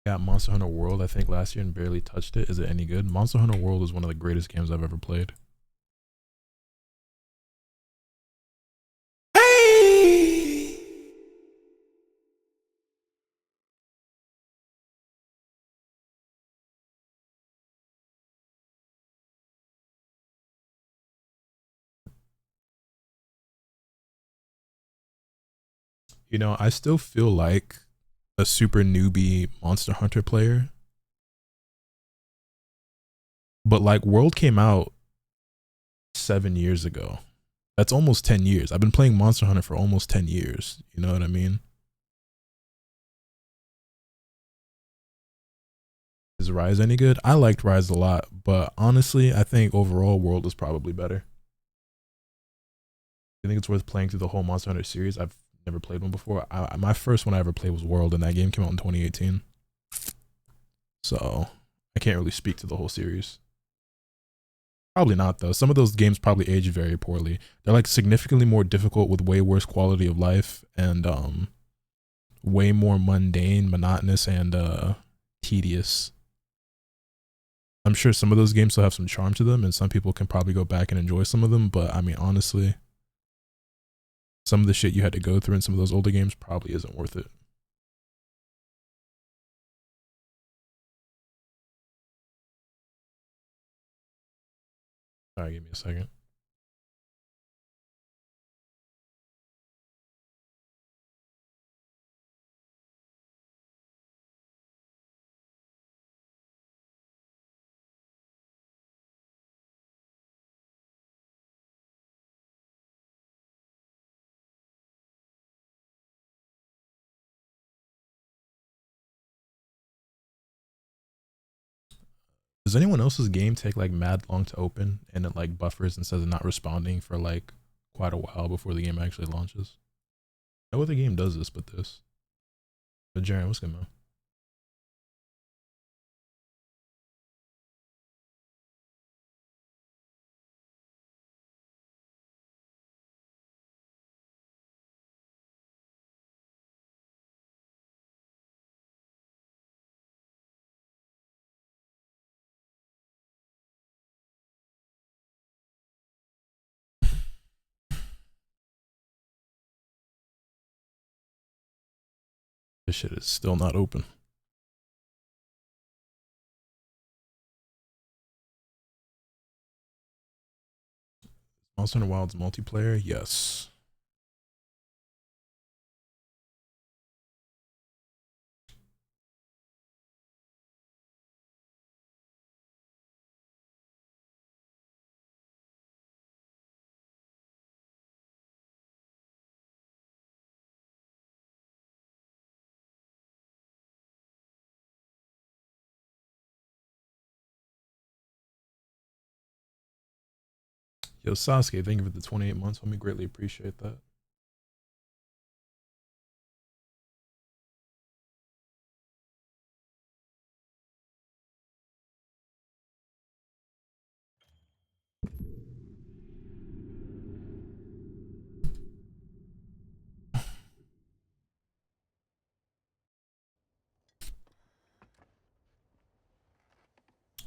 got Monster Hunter World, I think, last year and barely touched it. Is it any good? Monster Hunter World is one of the greatest games I've ever played. Hey! You know, I still feel like a super newbie Monster Hunter player. But like World came out 7 years ago. That's almost 10 years. I've been playing Monster Hunter for almost 10 years. You know what I mean? Is Rise any good? I liked Rise a lot, but honestly, I think overall World is probably better. I think it's worth playing through the whole Monster Hunter series. I've never played one before. My first one I ever played was World, and that game came out in 2018. So I can't really speak to the whole series. Probably not though. Some of those games probably age very poorly. They're like significantly more difficult with way worse quality of life and way more mundane, monotonous, and tedious. I'm sure some of those games still have some charm to them, and some people can probably go back and enjoy some of them, but I mean honestly, some of the shit you had to go through in some of those older games probably isn't worth it. Sorry, give me a second. Does anyone else's game take like mad long to open and it like buffers instead of not responding for like quite a while before the game actually launches? No other game does this but this. But Jaren, what's good, man? This shit is still not open. Monster Hunter Wilds multiplayer? Yes. Yo, Sasuke, thank you for the 28 months. Homie, greatly appreciate that.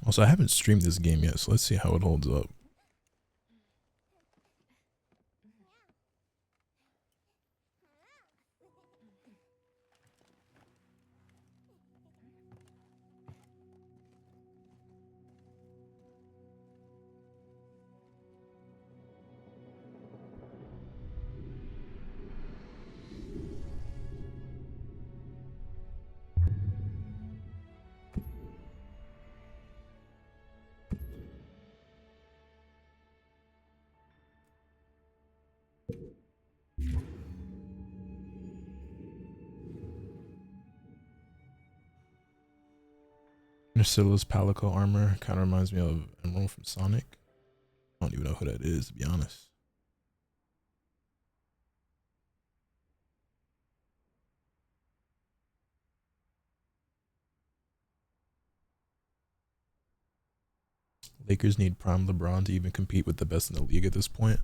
Also, I haven't streamed this game yet, so let's see how it holds up. Interstellar's Palico armor kind of reminds me of Emerald from Sonic. I don't even know who that is, to be honest. Lakers need prime LeBron to even compete with the best in the league at this point.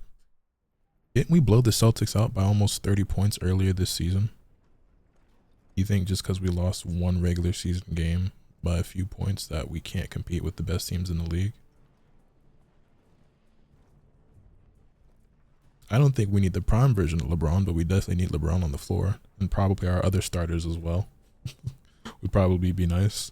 Didn't we blow the Celtics out by almost 30 points earlier this season? You think just because we lost one regular season game by a few points that we can't compete with the best teams in the league? I don't think we need the prime version of LeBron, but we definitely need LeBron on the floor, and probably our other starters as well. Would probably be nice.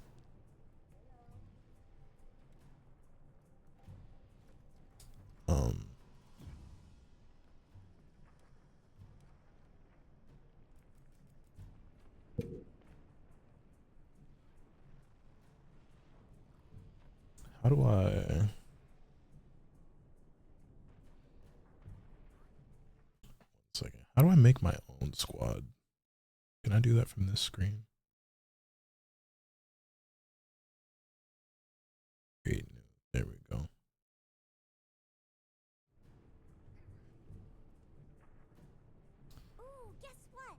How do I... Second. How do I make my own squad? Can I do that from this screen? Create new. There we go. Ooh, guess what?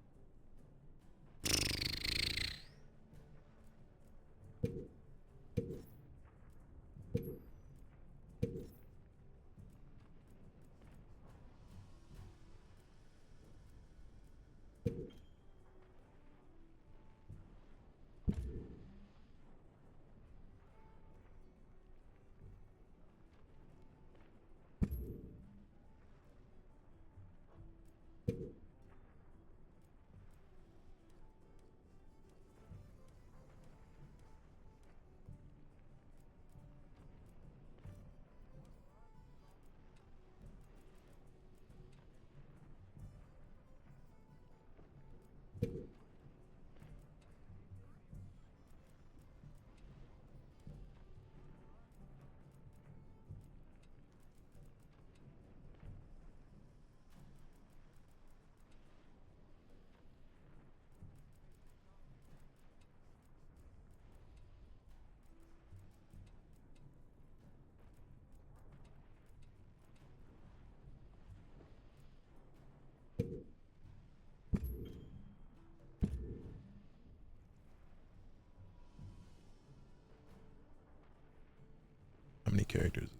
How many characters?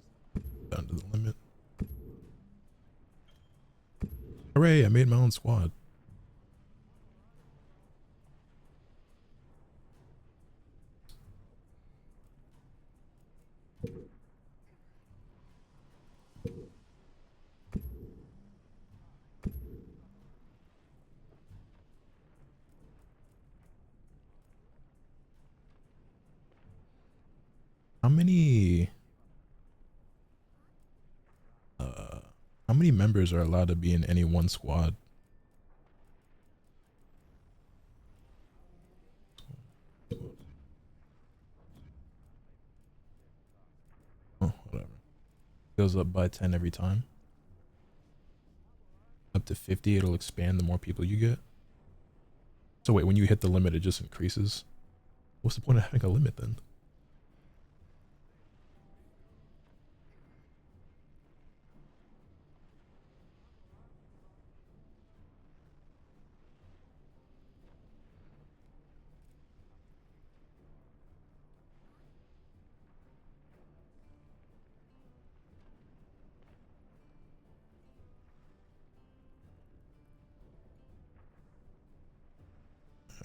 Down to the limit. Hooray, I made my own squad. How many how many members are allowed to be in any one squad? Oh, whatever. Goes up by 10 every time. Up to 50, it'll expand the more people you get. So wait, when you hit the limit, it just increases? What's the point of having a limit then?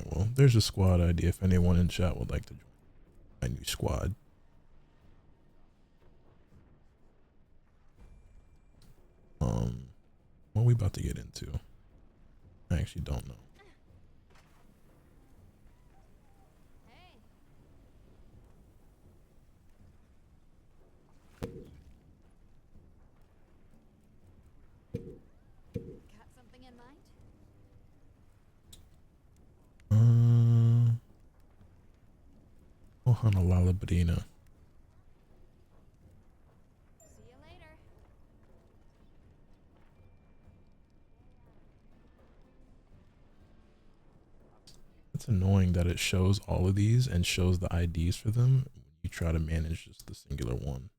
Well, there's a squad ID if anyone in chat would like to join my new squad. What are we about to get into? I actually don't know. Got something in mind? Ohana Lalabrina. See you later. It's annoying that it shows all of these and shows the IDs for them when you try to manage just the singular one.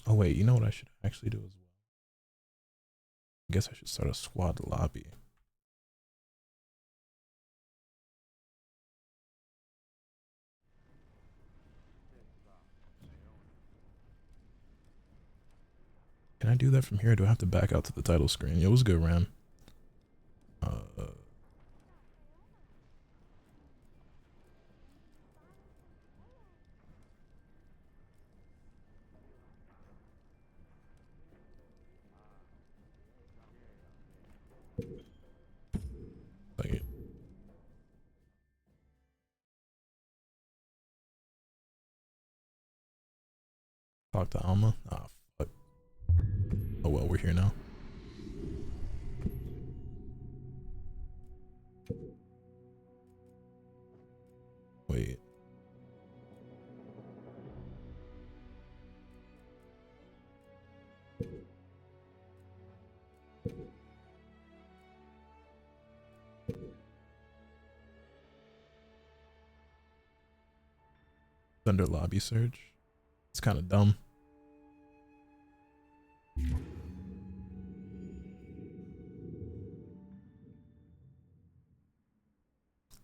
Oh wait, you know what I should actually do as well? I guess I should start a squad lobby. Can I do that from here? Or do I have to back out to the title screen? It was good, Ram. Like, talk to Alma. Ah, fuck. Oh well, we're here now. Wait. Under lobby search. It's kind of dumb.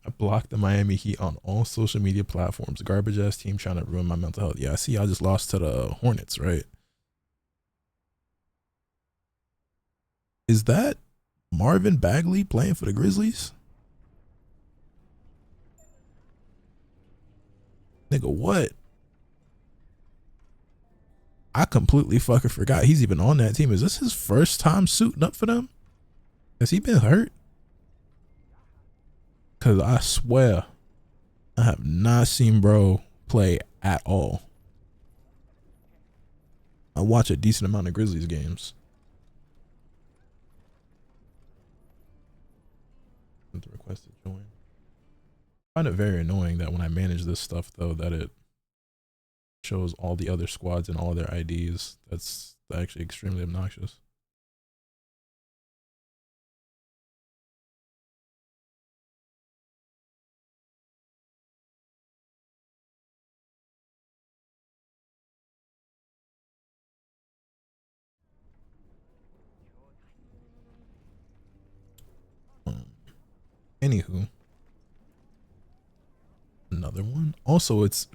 I blocked the Miami Heat on all social media platforms. Garbage ass team trying to ruin my mental health. Yeah, I see. I just lost to the Hornets, right? Is that Marvin Bagley playing for the Grizzlies? Nigga, what? I completely fucking forgot he's even on that team. Is this his first time suiting up for them? Has he been hurt? Cause I swear I have not seen bro play at all. I watch a decent amount of Grizzlies games. To request to join. I find it very annoying that when I manage this stuff though that it shows all the other squads and all their IDs. That's actually extremely obnoxious. Anywho, another one. Also, it's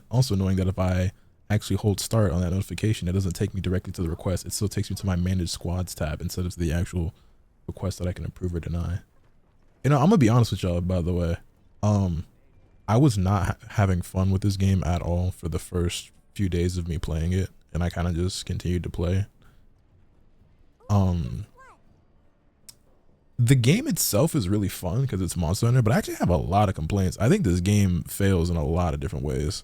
also annoying that if I actually hold start on that notification, it doesn't take me directly to the request. It still takes me to my manage squads tab instead of the actual request that I can approve or deny. You know, I'm gonna be honest with y'all, by the way. I was not having fun with this game at all for the first few days of me playing it, and I kind of just continued to play. The game itself is really fun because it's Monster Hunter, but I actually have a lot of complaints. I think this game fails in a lot of different ways.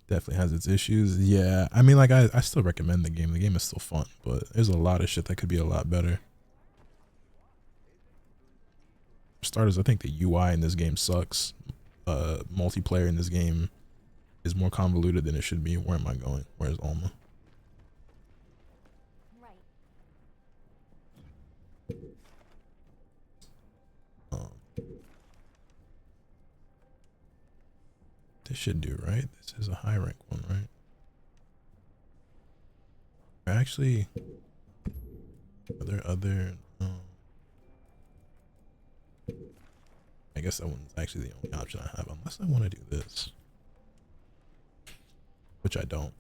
Definitely has its issues. Yeah, I mean, like, I still recommend the game. The game is still fun, but there's a lot of shit that could be a lot better. For starters, I think the UI in this game sucks. Multiplayer in this game is more convoluted than it should be. Where am I going? Where's Alma? This should do, right? This is a high rank one, right? Actually, are there other? I guess that one's actually the only option I have, unless I want to do this, which I don't.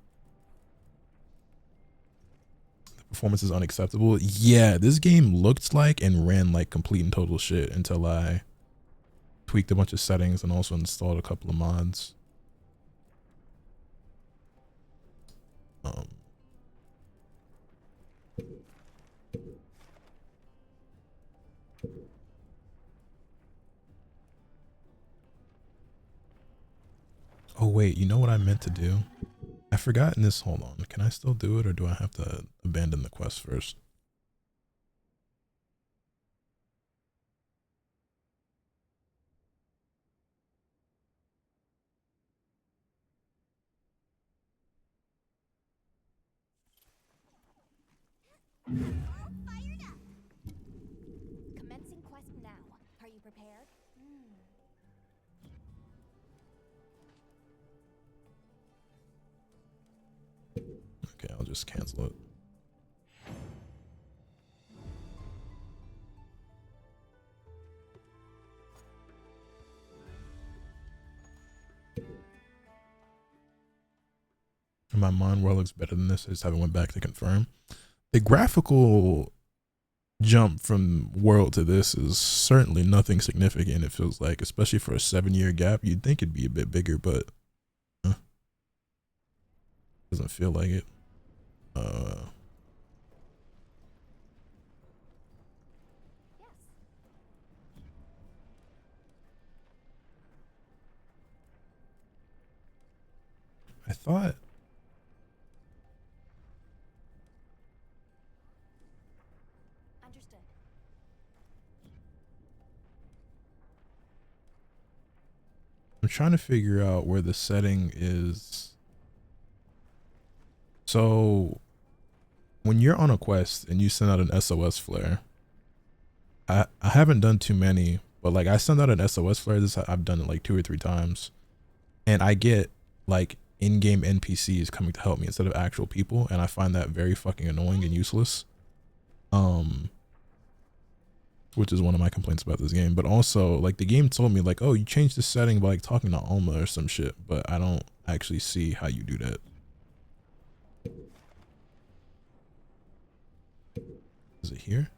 The performance is unacceptable. Yeah, this game looked like and ran like complete and total shit until I tweaked a bunch of settings and also installed a couple of mods. Oh wait, you know what I meant to do? I forgot in this. Hold on, can I still do it or do I have to abandon the quest first? Fired up. Commencing quest now. Are you prepared? just cancel it. In my mind, world looks better than this. I just haven't went back to confirm. The graphical jump from world to this is certainly nothing significant. It feels like, especially for a 7-year gap, you'd think it'd be a bit bigger, but doesn't feel like it. I thought Understood. I'm trying to figure out where the setting is. So when you're on a quest and you send out an SOS flare, I haven't done too many, but like I send out an SOS flare. I've done it like 2 or 3 times, and I get like in-game NPCs coming to help me instead of actual people, and I find that very fucking annoying and useless. Which is one of my complaints about this game. But also, like, the game told me like, oh, you changed the setting by like talking to Alma or some shit, but I don't actually see how you do that. Is it here?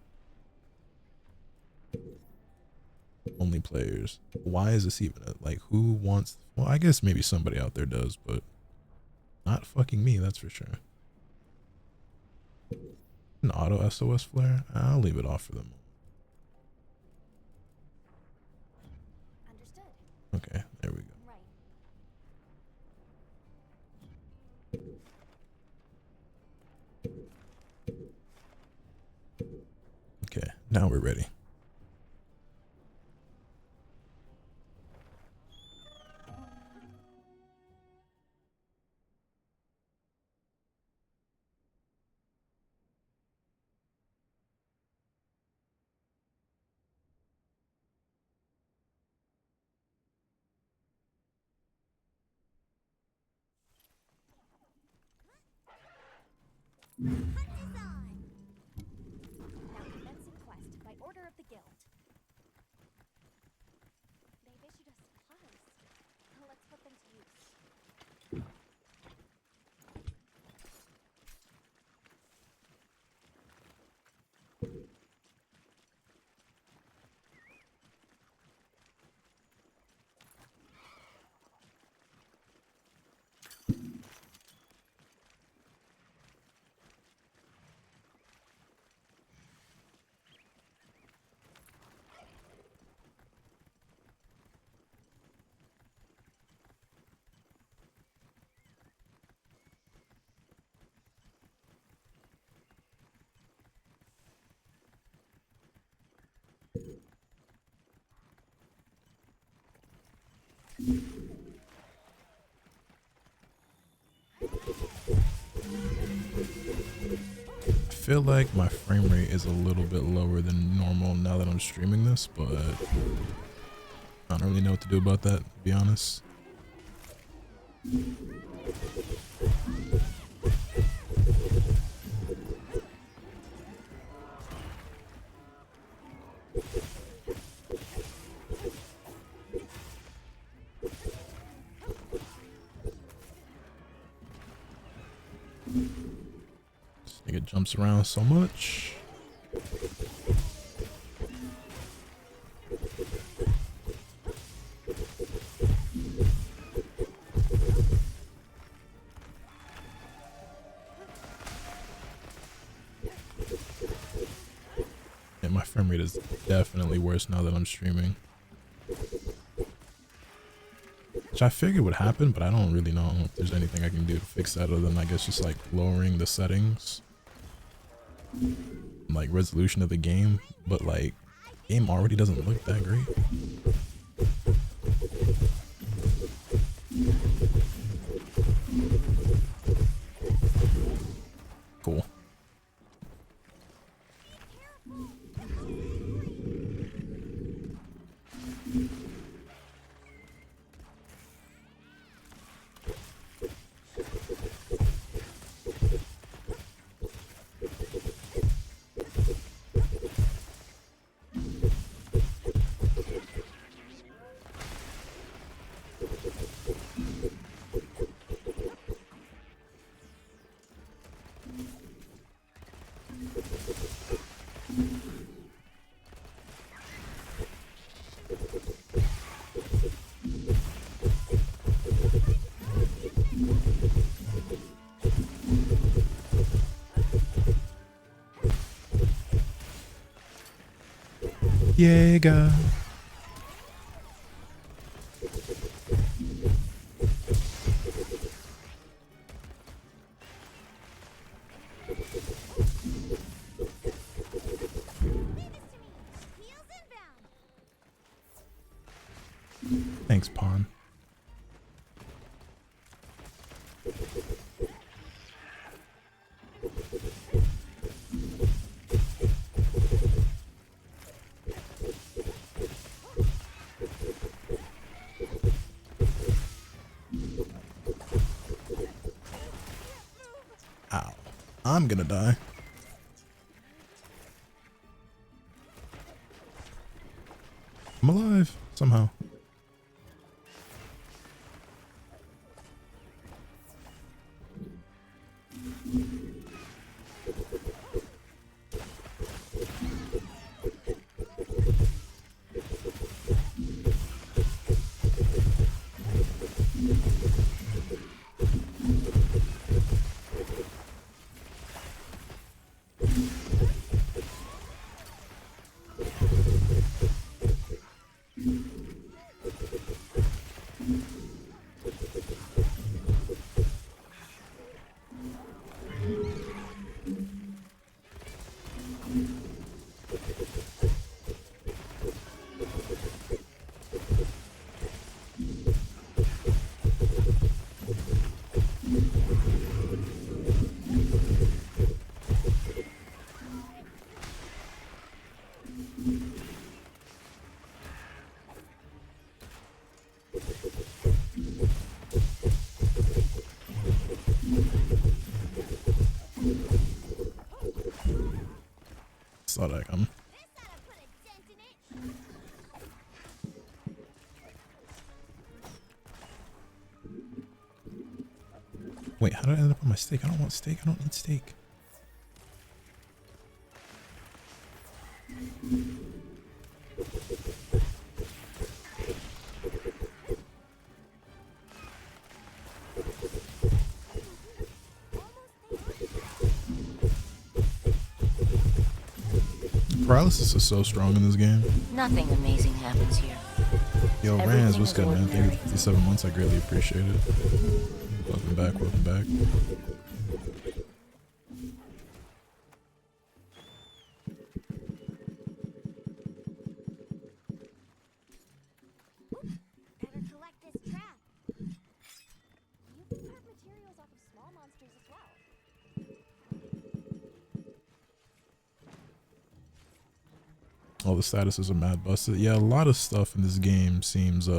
Only players. Why is this even like, who wants? Well, I guess maybe somebody out there does, but not fucking me, that's for sure. An auto SOS flare? I'll leave it off for them. Understood. Okay, there we go. Right. Okay, now we're ready. Hunt is on! Now commencing quest by order of the guild. They've issued us supplies. Let's put them to use. I feel like my frame rate is a little bit lower than normal now that I'm streaming this, but I don't really know what to do about that, to be honest. This nigga jumps around so much. Yeah, my frame rate is definitely worse now that I'm streaming. Which I figured would happen, but I don't really know if there's anything I can do to fix that other than, I guess, just like lowering the settings, like resolution of the game. But like, game already doesn't look that great. Cool. Jäger. Thanks, Pawn. Ow. I'm gonna die. I'm alive somehow. Saw that come. Wait, how did I end up on my steak? I don't want steak. I don't need steak. Paralysis is so strong in this game. Nothing amazing happens here. Yo, Everything Rans, what's is good, man? Thank you ordinary. for 57 months. I greatly appreciate it. Welcome back, welcome back. Better collect this trap. You can carve materials off of small monsters as well. All the statuses are mad busted. Yeah, a lot of stuff in this game seems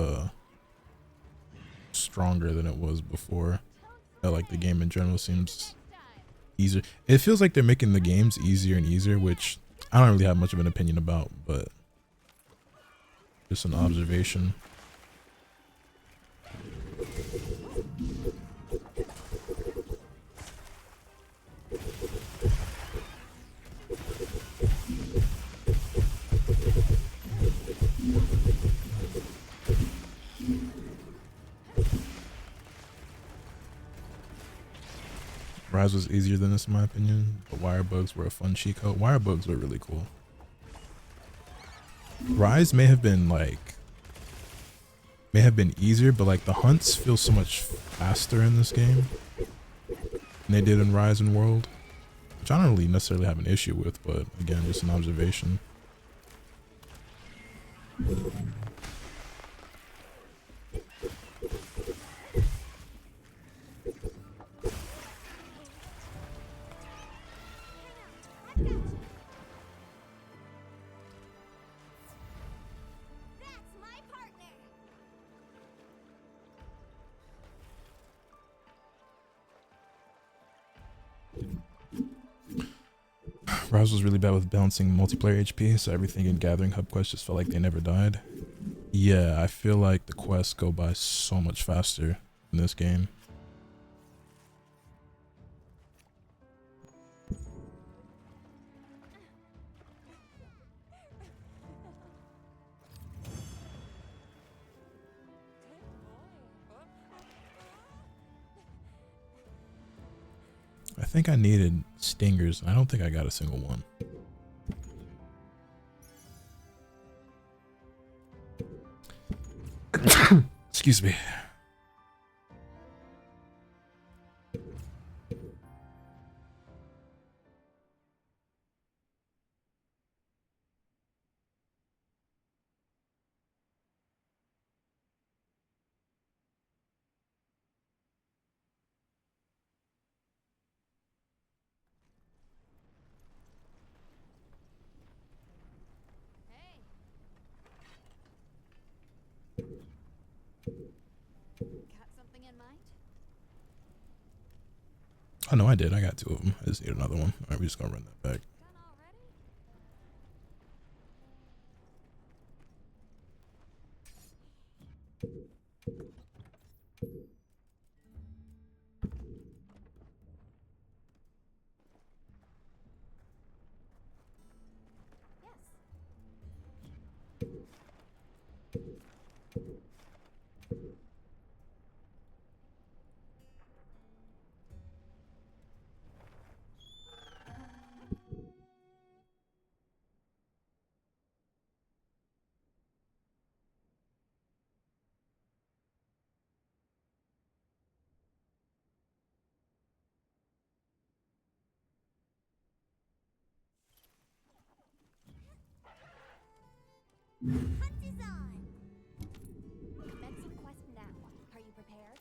stronger than it was before. Like the game in general seems easier. It feels like they're making the games easier and easier, which I don't really have much of an opinion about, but just an observation. Rise was easier than this in my opinion. The wire bugs were a fun cheat code. Wire bugs were really cool. Rise may have been easier, but like the hunts feel so much faster in this game than they did in Rise and World, which I don't really necessarily have an issue with, but again, just an observation. That's my partner. Rise was really bad with balancing multiplayer HP, so everything in Gathering Hub quests just felt like they never died. Yeah, I feel like the quests go by so much faster in this game. I think I needed stingers, and I don't think I got a single one. Excuse me. Hey. Got something in mind? Oh no, I did. I got 2 of them. I just need another one. Alright, we're just gonna run that back. Done already? Yes. Hunt is on. Commencing quest now. Are you prepared?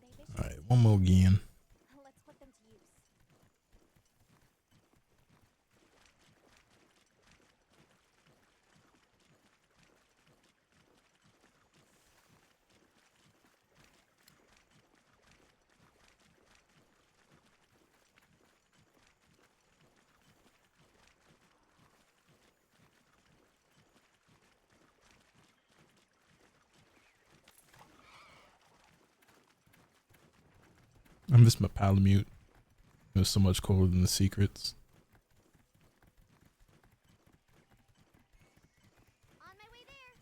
They vicious. Alright, one more again. Let's put them to use. I miss my Palamute. It was so much cooler than the secrets. On my way there.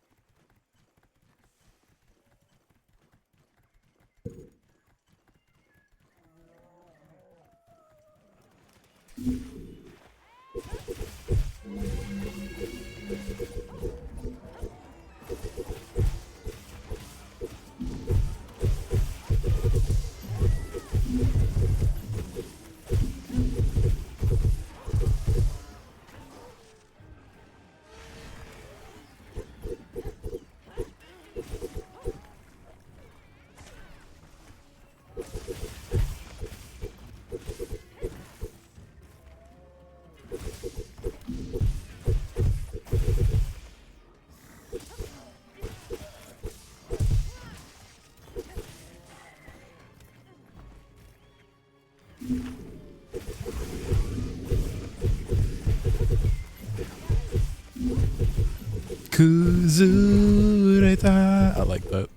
Kuzureta. I like that.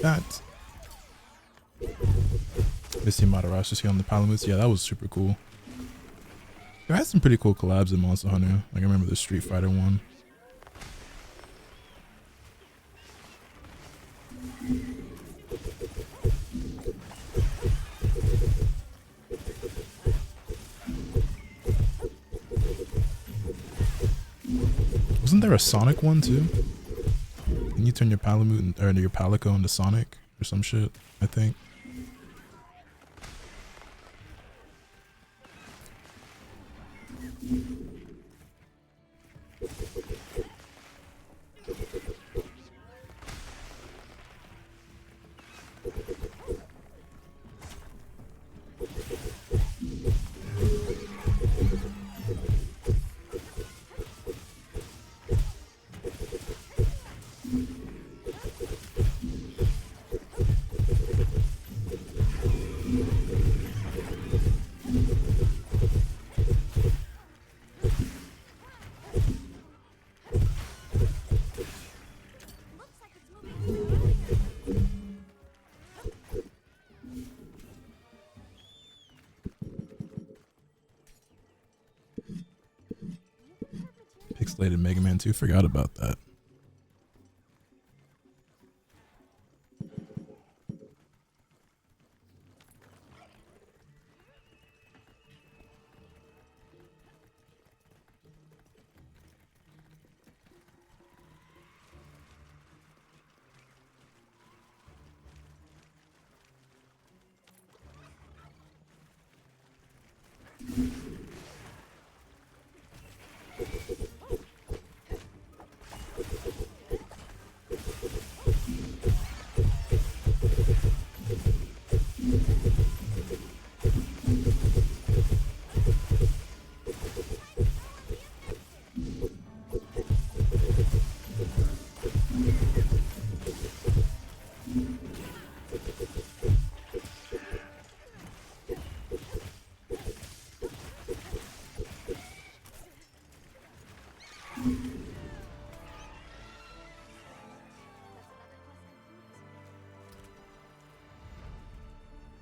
That. Missy Madarashi on the Palamutes. Yeah, that was super cool. I had some pretty cool collabs in Monster Hunter. Like I remember the Street Fighter one. Wasn't there a Sonic one too? Can you turn your Palamute or your Palico into Sonic or some shit? I think. pixelated Mega Man 2. Forgot about that.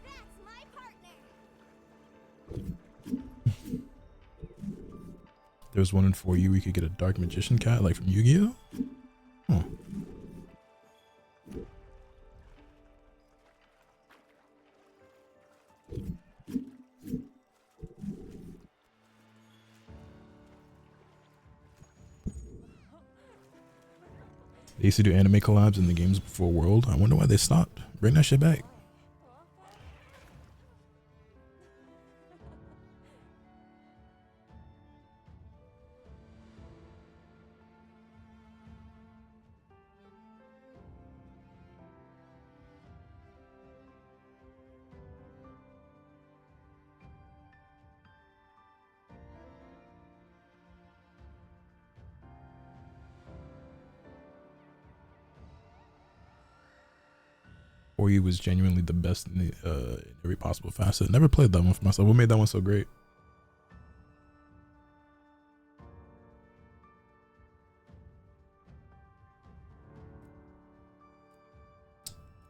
That's my partner. There's one in 4U we could get a Dark Magician cat like from Yu-Gi-Oh? Huh. They used to do anime collabs in the games before World. I wonder why they stopped. Bring that shit back. Or he was genuinely the best in, in every possible facet. Never played that one for myself. What made that one so great?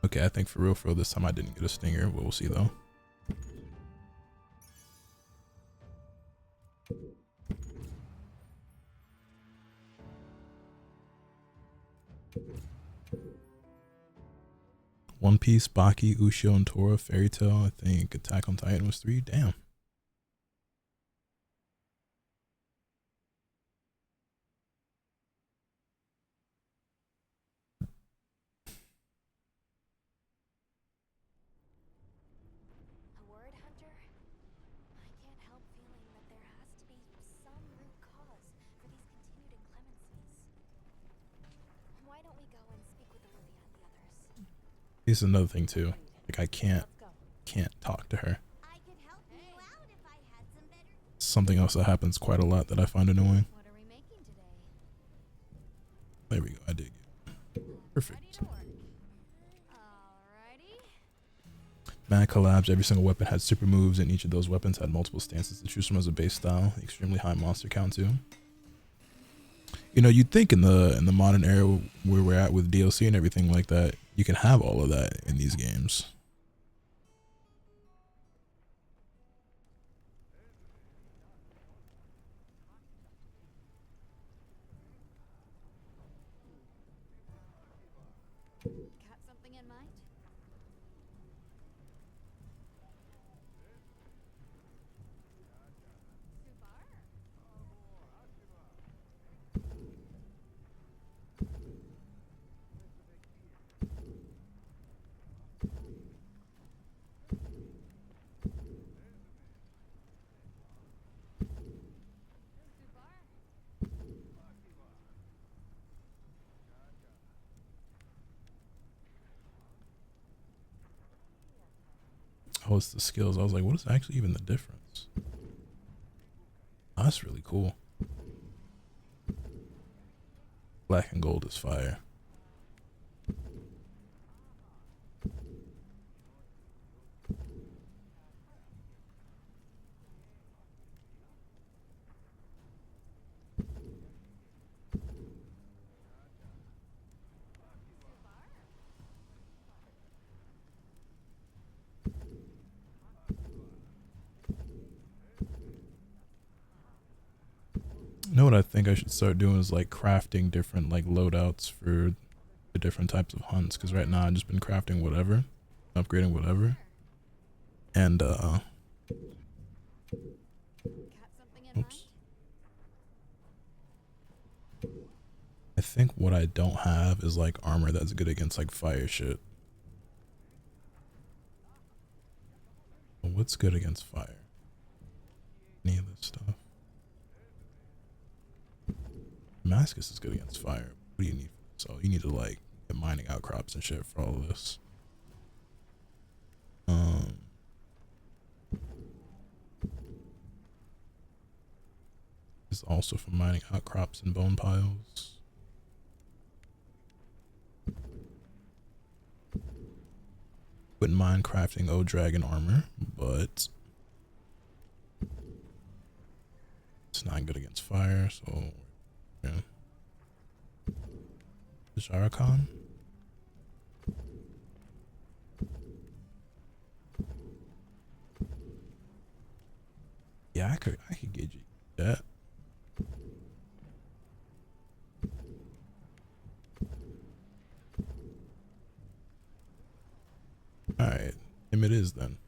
Okay, I think for real this time I didn't get a stinger, but we'll see though. One Piece, Baki, Ushio, and Tora, Fairy Tail. I think Attack on Titan was 3. Damn. A word hunter? I can't help feeling that there has to be some root cause for these continued inclemencies. Why don't we go and speak with Olivia and the others? Here's another thing too. Like I Let's go. can't talk to her. I could help you out if I had some better. Something else that happens quite a lot that I find annoying. What are we making today? There we go. I dig it. Perfect. Ready to work. Alrighty. Mad collabs. Every single weapon had super moves, and each of those weapons had multiple stances to choose from as a base style. Extremely high monster count too. You know, you'd think in the modern era where we're at with DLC and everything like that, you can have all of that in these games. Got something in mind? Oh, it's the skills. I was like, what is actually even the difference? Oh, that's really cool. Black and gold is fire. You know what I think I should start doing is like crafting different like loadouts for the different types of hunts, because right now I've just been crafting whatever, upgrading whatever, and Got something in mind? oops. I think what I don't have is like armor that's good against like fire shit. What's good against fire? Any of this stuff. Damascus is good against fire. What do you need? So you need to like get mining outcrops and shit for all of this. This is also for mining outcrops and bone piles. Wouldn't mind crafting O Dragon armor, but it's not good against fire, so yeah. Jarakan? Yeah, I could get you that. Alright, him it is then.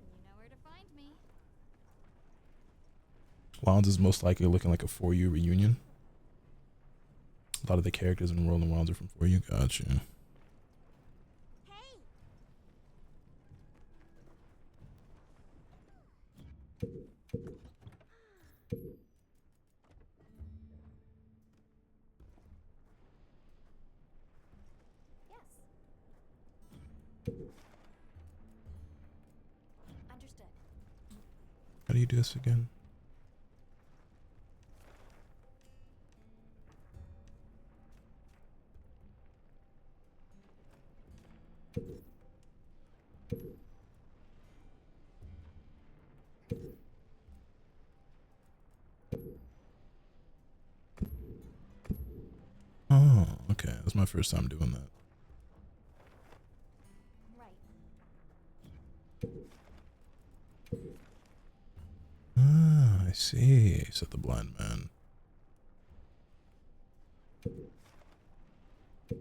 You know where to find me. Wilds is most likely looking like a 4U reunion. A lot of the characters in Rolling Wilds are from 4U. Gotcha. Hey! Yes. Understood. How do you do this again? Oh, okay. That's my first time doing that. Right. Ah, I see, said the blind man. Is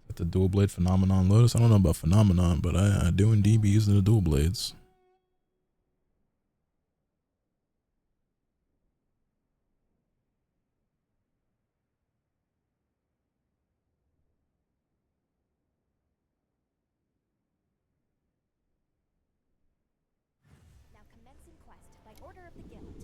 that the dual blade phenomenon, Lotus? I don't know about phenomenon, but I do indeed be using the dual blades. Now commencing quest by order of the guild.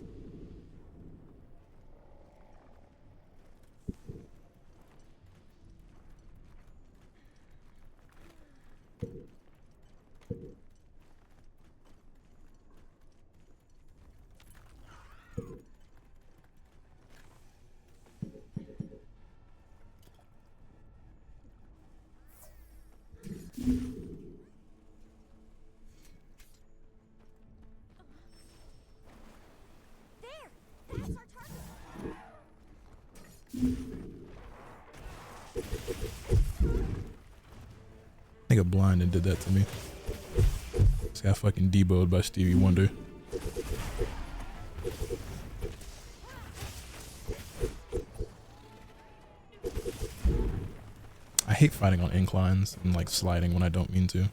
There! That's our target! I got blind and did that to me. This got fucking deboed by Stevie Wonder. I hate fighting on inclines and like sliding when I don't mean to.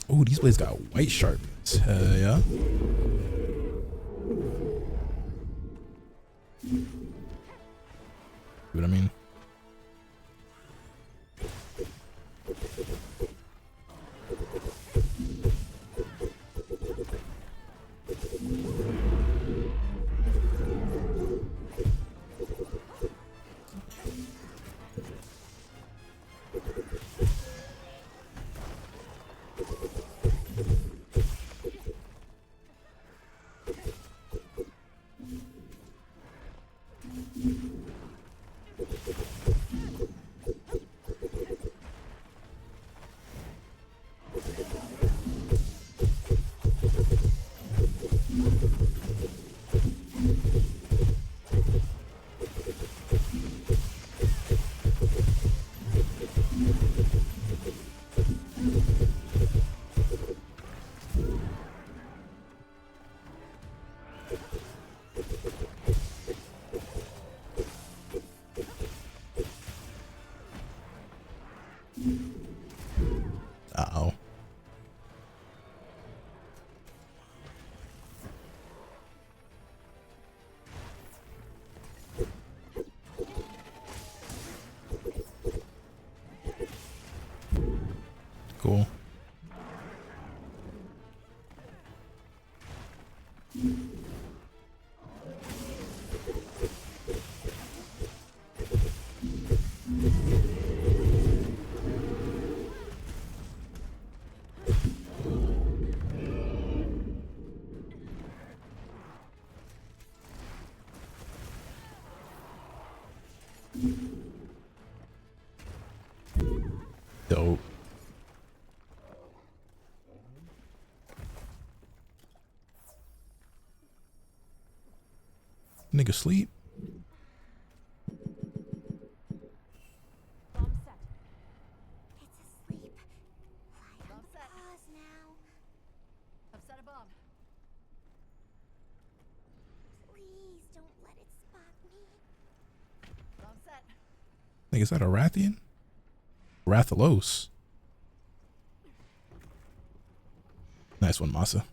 Oh, these blades got white sharpness. Hell yeah. See what I mean? Nigga sleep. Bomb set. It's asleep. Light on the pause now. I've set a bomb. Please don't let it spot me. Bomb set. Nigga, is that a Rathian? Rathalos. Nice one, Masa.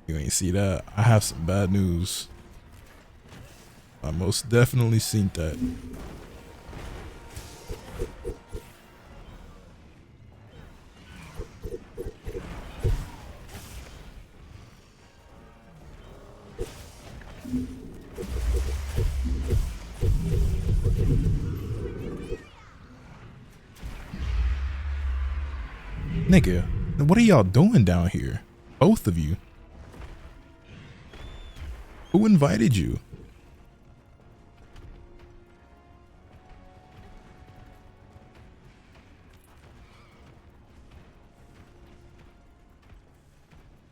You ain't see that? I have some bad news. I most definitely seen that. Nigga, what are y'all doing down here? Both of you. Who invited you?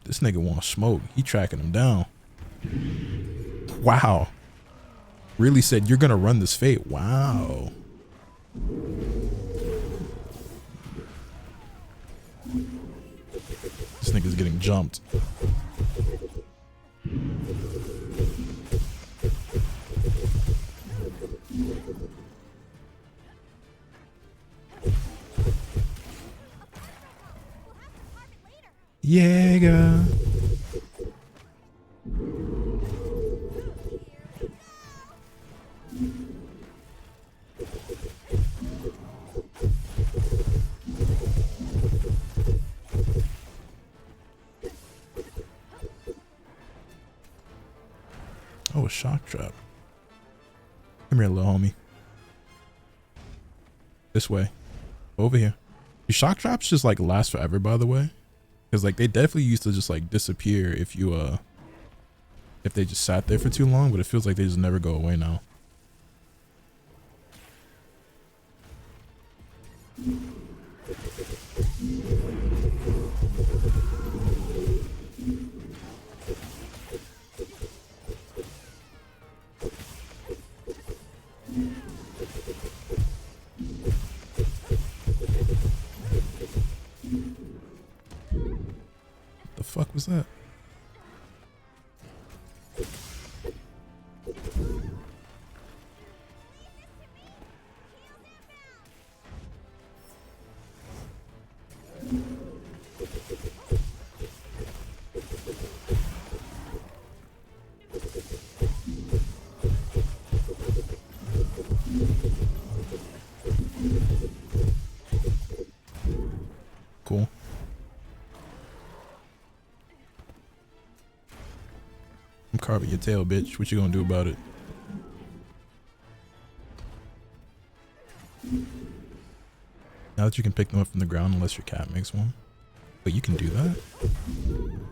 This nigga wants smoke. He tracking him down. Wow. Really said you're gonna run this fate. Wow. This nigga's getting jumped. Jäger. Oh, a shock trap. Come here, little homie. This way. Over here. Do shock traps just like last forever, by the way? Because like they definitely used to just like disappear if you if they just sat there for too long, but it feels like they just never go away now. The fuck was that? Cool. I'm carving your tail, bitch. What you gonna do about it? Now that you can pick them up from the ground unless your cat makes one. But you can do that?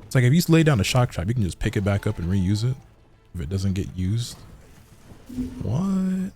It's like if you lay down a shock trap, you can just pick it back up and reuse it if it doesn't get used. What?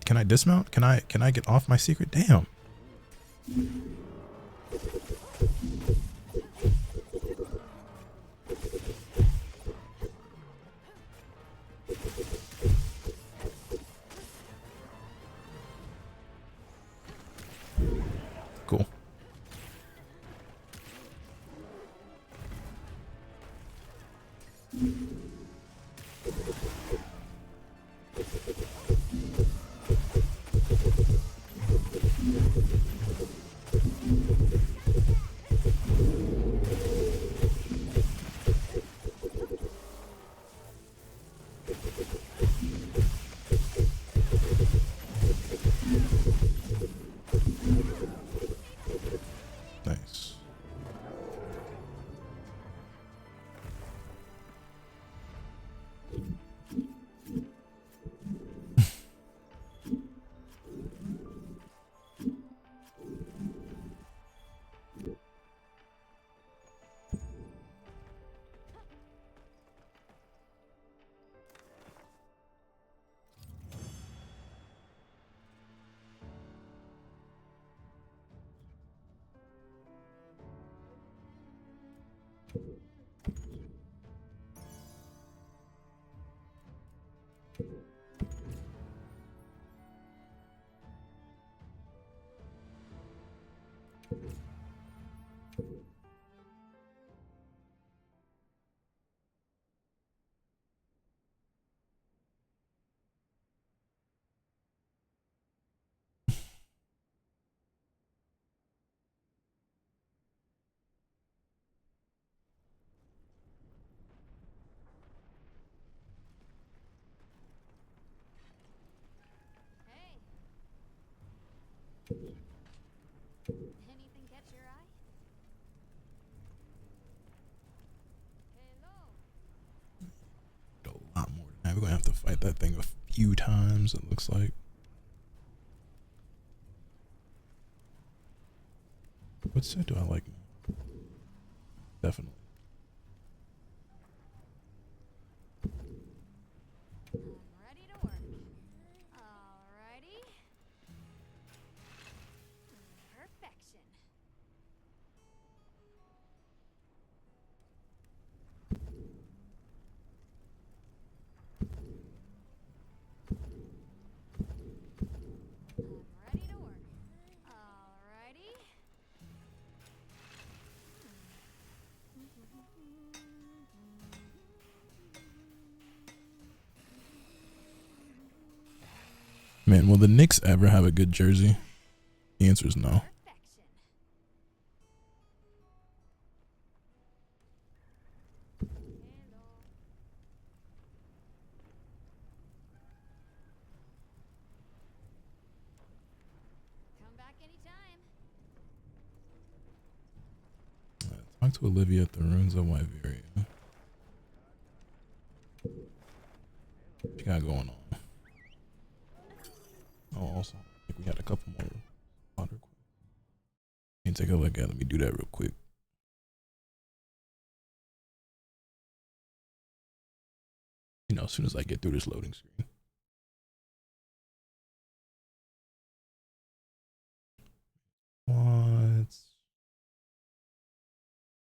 Can I dismount? Can I get off my secret? Damn. Nice. Hey. Anything catch your eye? Hello. A lot more than that. We're gonna have to fight that thing a few times, it looks like. What set do I like more? Definitely. I'm ready to work. Alrighty. Perfection. I'm ready to work. Alrighty. Man, will the Knicks ever have a good jersey? The answer is no. Perfection. Hello. Come back anytime. Talk to Olivia at the ruins of Wyveria. What you got going on? Oh, also, I think we had a couple more water questions. Can you take a look at it? Let me do that real quick. You know, as soon as I get through this loading screen. What?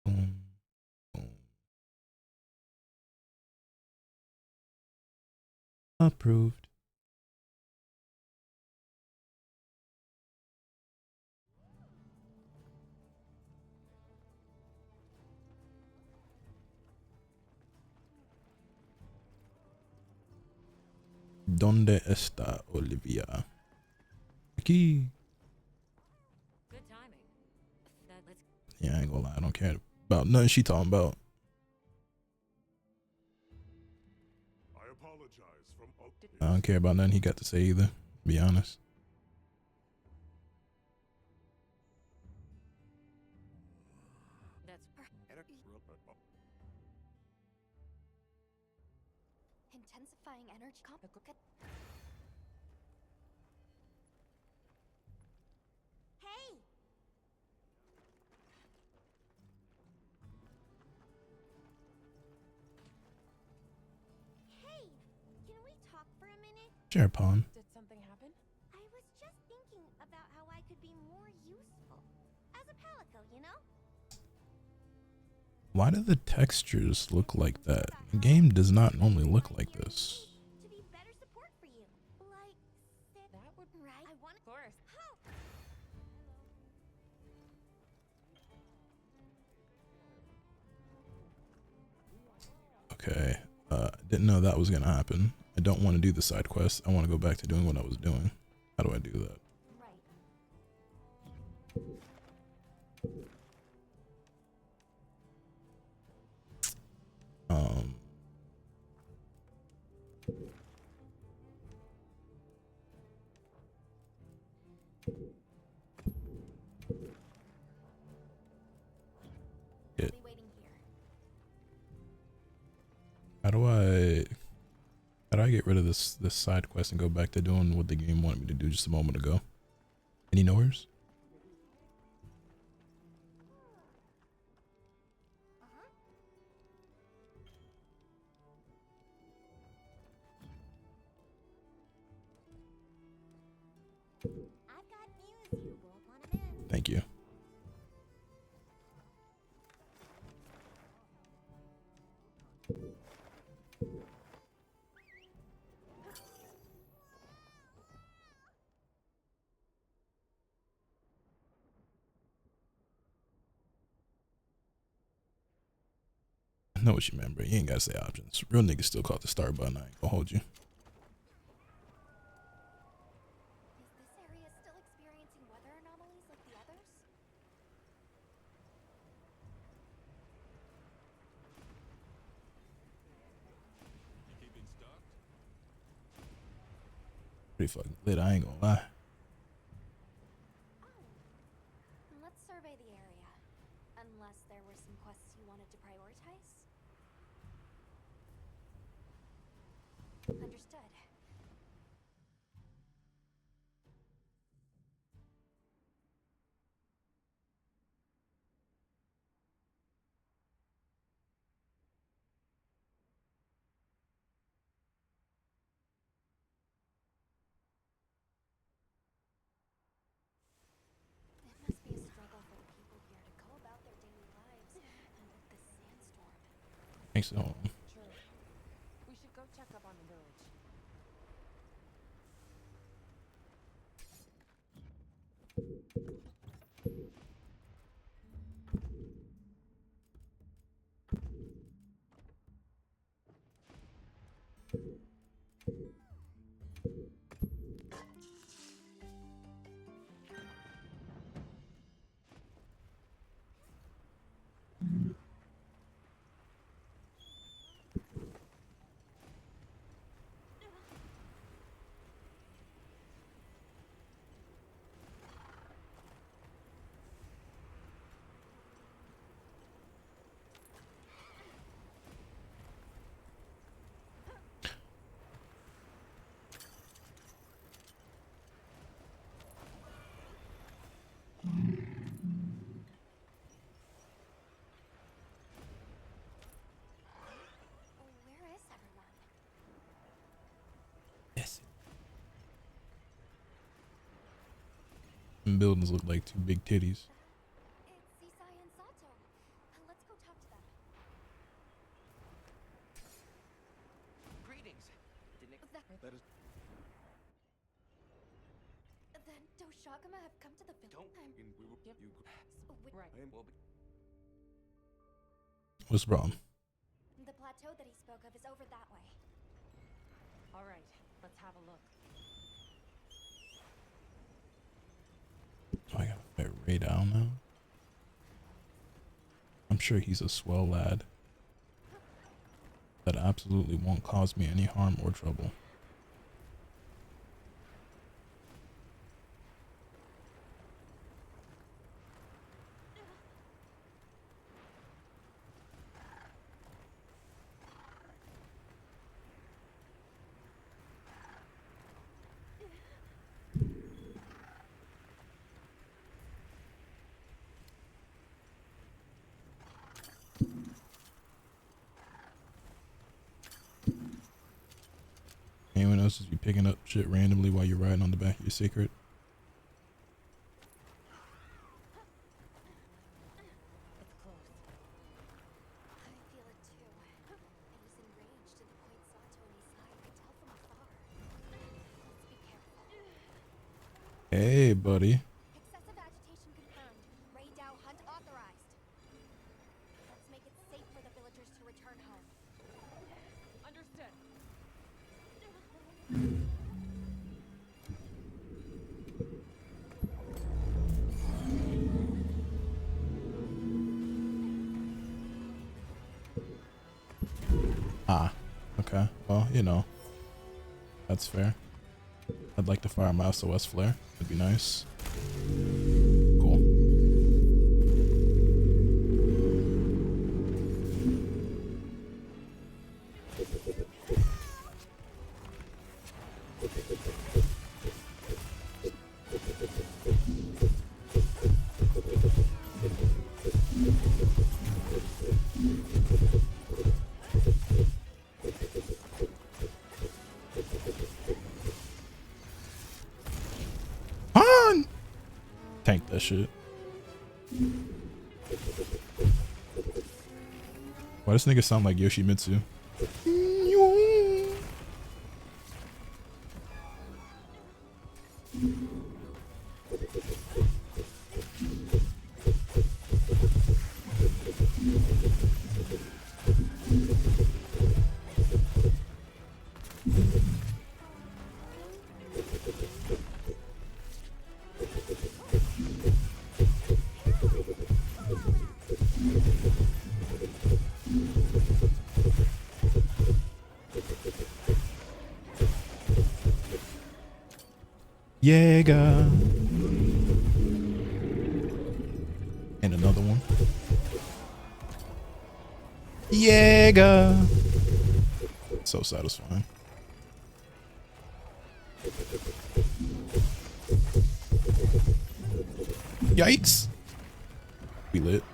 Boom. Boom. Approved. ¿Dónde está Olivia? Aquí. Good timing. Let's Yeah, I ain't gonna lie. I don't care about nothing she talking about. I apologize from I don't care about nothing he got to say either. To be honest. that's Intensifying energy comp. Hey! Hey! Can we talk for a minute? Sure, Pawn. Did something happen? I was just thinking about how I could be more useful. As a palico, you know? Why do the textures look like that? The game does not normally look like this. To be better support for you. Like, That would, right? I want of course. Okay. Didn't know that was gonna happen. I don't want to do the side quest. I want to go back to doing what I was doing. How do I do that? Um. I'll be waiting here. How do I get rid of this side quest and go back to doing what the game wanted me to do just a moment ago? Any knowers? I've got news you won't want to miss. Thank you. I know what you meant, bro. You ain't gotta say options. Real niggas still call it the start button. I ain't gonna hold you. Is this area still experiencing weather anomalies like the others? You keeping stocked? Pretty fucking lit, I ain't gonna lie. Oh. Let's survey the area. Unless there were some quests you wanted to prioritize? Understood. It must be a struggle for the people here to go about their daily lives under this sandstorm. Thanks so. Sure. We should go check up on the village. Where is everyone? Yes. Buildings look like two big titties. It's Sisai and Sato. Let's go talk to them. Greetings. Didn't That is Then Doshagama have come to the village. don't. I'm We will. Yep. You. Right. I am. Will be. What's the problem? The plateau that he spoke of is over that way. All right. Let's have a look. Do I gotta fight Ray down now? I'm sure he's a swell lad that absolutely won't cause me any harm or trouble. Anyone else just be picking up shit randomly while you're riding on the back of your secret? It's close. I feel it too. It is enraged to the point Sato and Isai could tell from afar. Let's be careful. Hey, buddy. Excessive agitation confirmed. Raid Dao hunt authorized. Let's make it safe for the villagers to return home. Ah, okay. Well, you know, that's fair. I'd like to fire my SOS flare. It'd be nice. Cool. On! Tank that shit. Why does this nigga sound like Yoshimitsu? Jäger. And another one. Jäger. So satisfying. Yikes. We lit.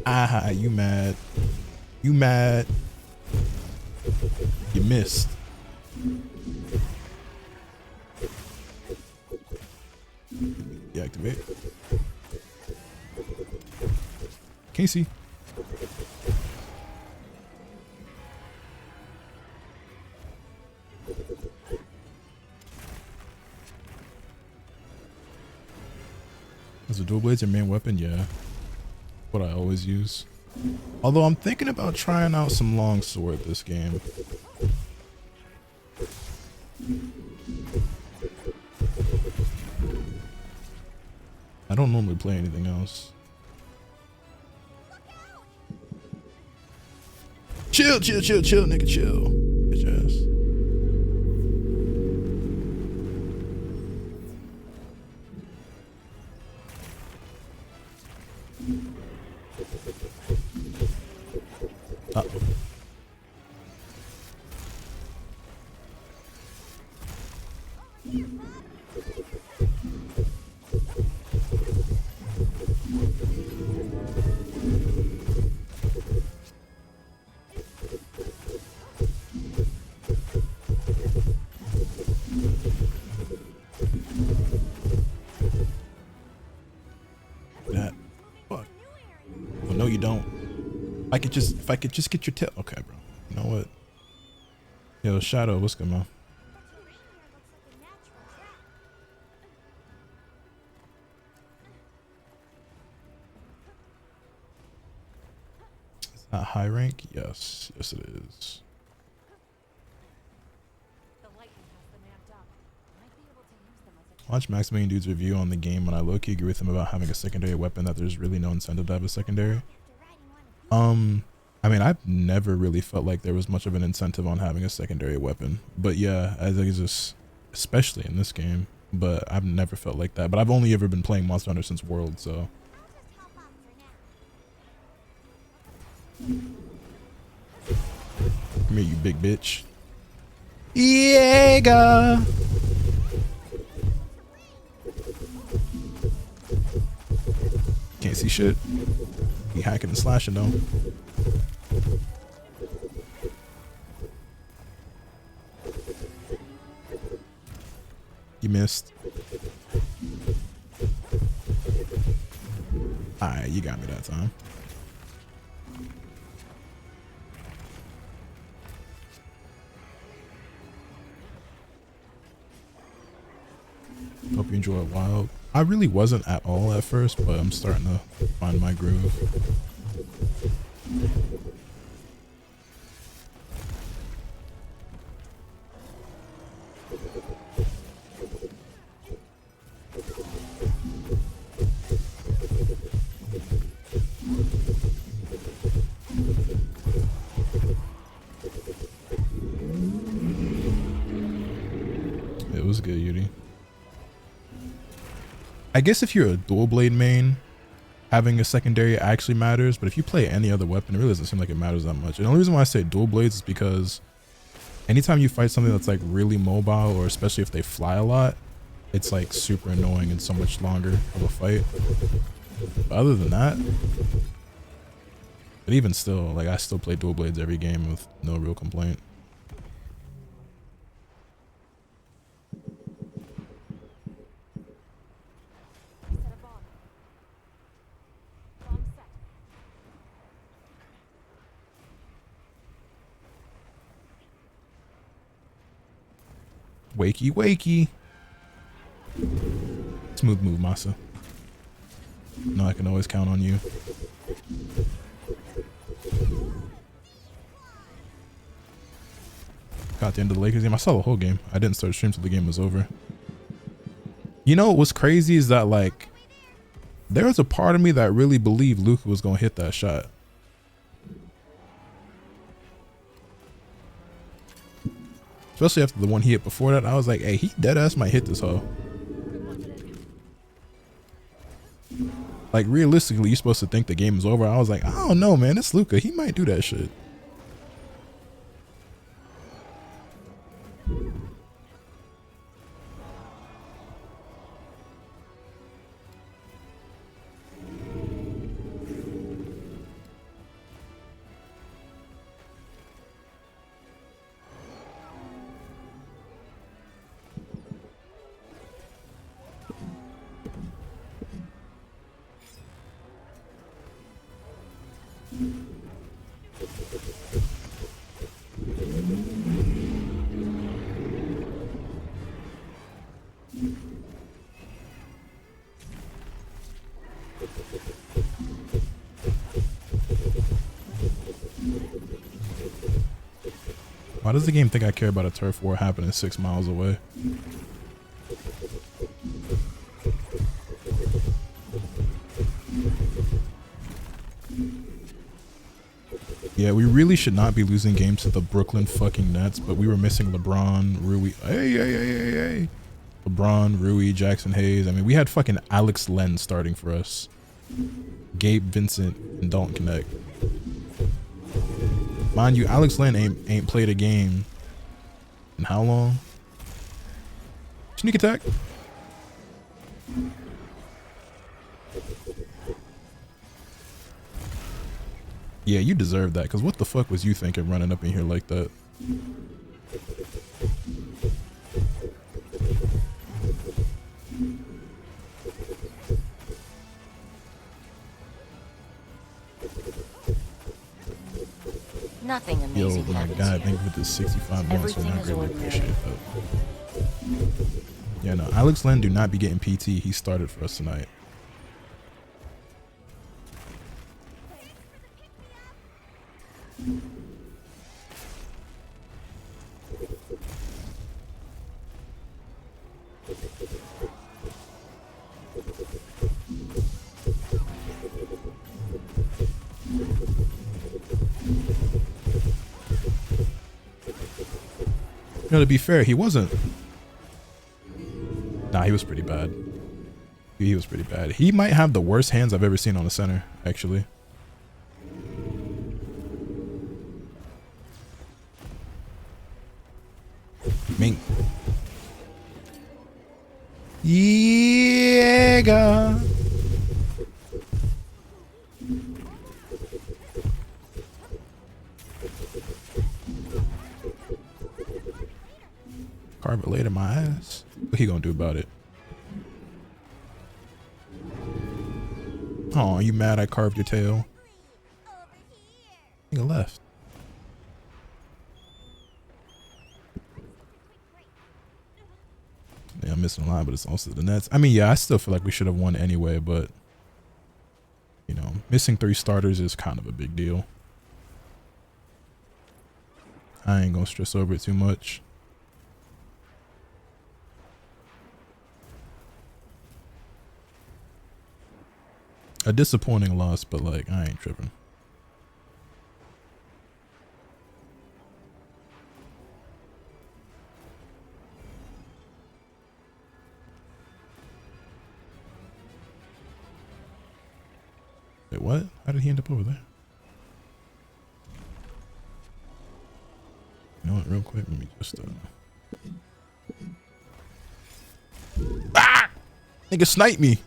Ah, you mad. You mad. You missed. Deactivate. Casey. Is the dual blades your main weapon? Yeah. What I always use. Although I'm thinking about trying out some longsword this game. I don't normally play anything else. Chill, chill, chill, chill, nigga, chill. Bitch ass. That. Fuck. Well, no, you don't. If I could just get your tail. Okay, bro. You know what? Yo, Shadow, what's good, man? Is that high rank? Yes. Yes, it is. The lightning has them amped up. Might be able to use them as a Watch Maximilian Dude's review on the game, and I low-key agree with him about having a secondary weapon, that there's really no incentive to have a secondary. I mean, I've never really felt like there was much of an incentive on having a secondary weapon. But yeah, I think it's just, especially in this game, but I've never felt like that. But I've only ever been playing Monster Hunter since World, so. Come here, you big bitch. Jäger! Can't see shit. He hacking and slashing though. You missed. Alright, you got me that time. Hope you enjoy Wild. I really wasn't at all at first, but I'm starting to find my groove. I guess if you're a dual blade main, having a secondary actually matters, but if you play any other weapon, it really doesn't seem like it matters that much. And the only reason why I say dual blades is because anytime you fight something that's like really mobile, or especially if they fly a lot, it's like super annoying and so much longer of a fight. But other than that, but even still, like I still play dual blades every game with no real complaint. Set a bomb. Bomb set. Wakey, wakey. Smooth move, Masa. No, I can always count on you. Got the end of the Lakers game. I saw the whole game. I didn't start stream till the game was over. You know what's crazy is that like there was a part of me that really believed Luka was gonna hit that shot. Especially after the one he hit before that, I was like, hey, he deadass might hit this hoe. Like realistically, you're supposed to think the game is over. I was like, I don't know, man. It's Luka. He might do that shit. Why does the game think I care about a turf war happening 6 miles away? Yeah, we really should not be losing games to the Brooklyn fucking Nets, but we were missing LeBron, Rui. Hey. LeBron, Rui, Jackson Hayes. I mean, we had fucking Alex Len starting for us. Gabe Vincent and Dalton Connect. Mind you, Alex Len ain't played a game in how long? Sneak attack. Yeah, you deserve that, because what the fuck was you thinking running up in here like that? Nothing Yo, amazing my happens god, here. thank you for the 65 months, man. I Everything is greatly ordinary. appreciate that. Yeah, no, Alex Len do not be getting PT. He started for us tonight. You know, to be fair, he wasn't. Nah, he was pretty bad. He was pretty bad. He might have the worst hands I've ever seen on a center, actually. Mink. Yeah, God. Carve it later, my ass. What he gonna do about it? Oh, you mad I carved your tail? Nigga left. Yeah, I'm missing a lot, but it's also the Nets. I mean, yeah, I still feel like we should have won anyway, but you know, missing 3 starters is kind of a big deal. I ain't gonna stress over it too much. A disappointing loss, but like, I ain't tripping. Wait, what? How did he end up over there? You know what, real quick, let me just Ah! Nigga sniped me.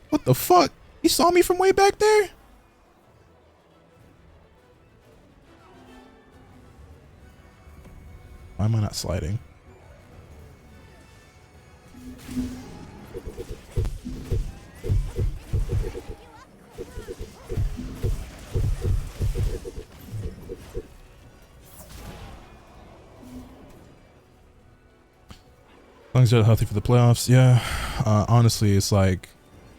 What the fuck? He saw me from way back there? Why am I not sliding? As long as you're healthy for the playoffs, yeah. Honestly, it's like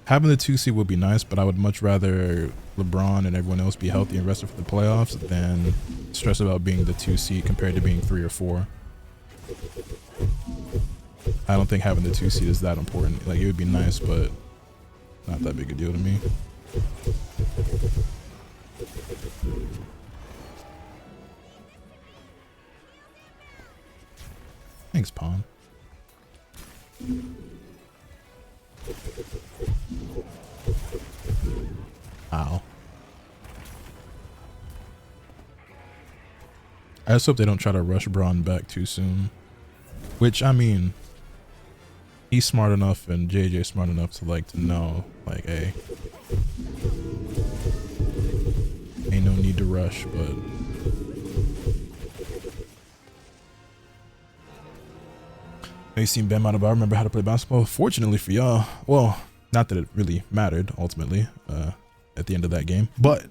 having the 2 seed would be nice, but I would much rather LeBron and everyone else be healthy and rested for the playoffs than stress about being the 2 seed compared to being 3 or 4. I don't think having the 2 seed is that important. Like, it would be nice, but not that big a deal to me. Thanks, Pawn. Ow. I just hope they don't try to rush Braun back too soon. Which, I mean, he's smart enough and JJ's smart enough to like to know, like, hey, ain't no need to rush, but they seen Bam out of I remember how to play basketball. Fortunately for y'all, well, not that it really mattered ultimately at the end of that game, but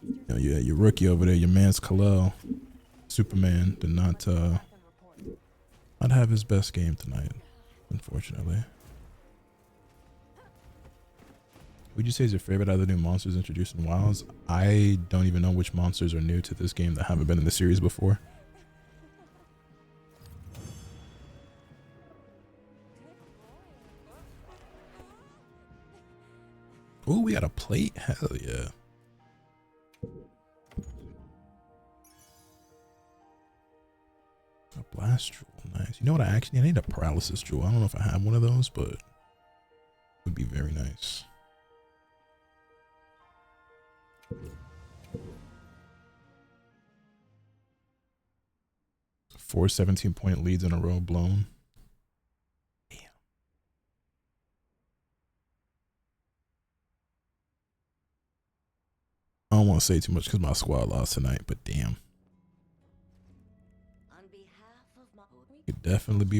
you know, yeah, your rookie over there, your man's Khalil, Superman, did not have his best game tonight, unfortunately. Would you say is your favorite out of the new monsters introduced in Wilds? I don't even know which monsters are new to this game that haven't been in the series before. Oh, we got a plate? Hell yeah. A blast jewel, nice. You know what I actually need? A paralysis jewel. I don't know if I have one of those, but it would be very nice. Four 17-point leads in a row blown. Damn. I don't want to say too much because my squad lost tonight, but damn. Could definitely be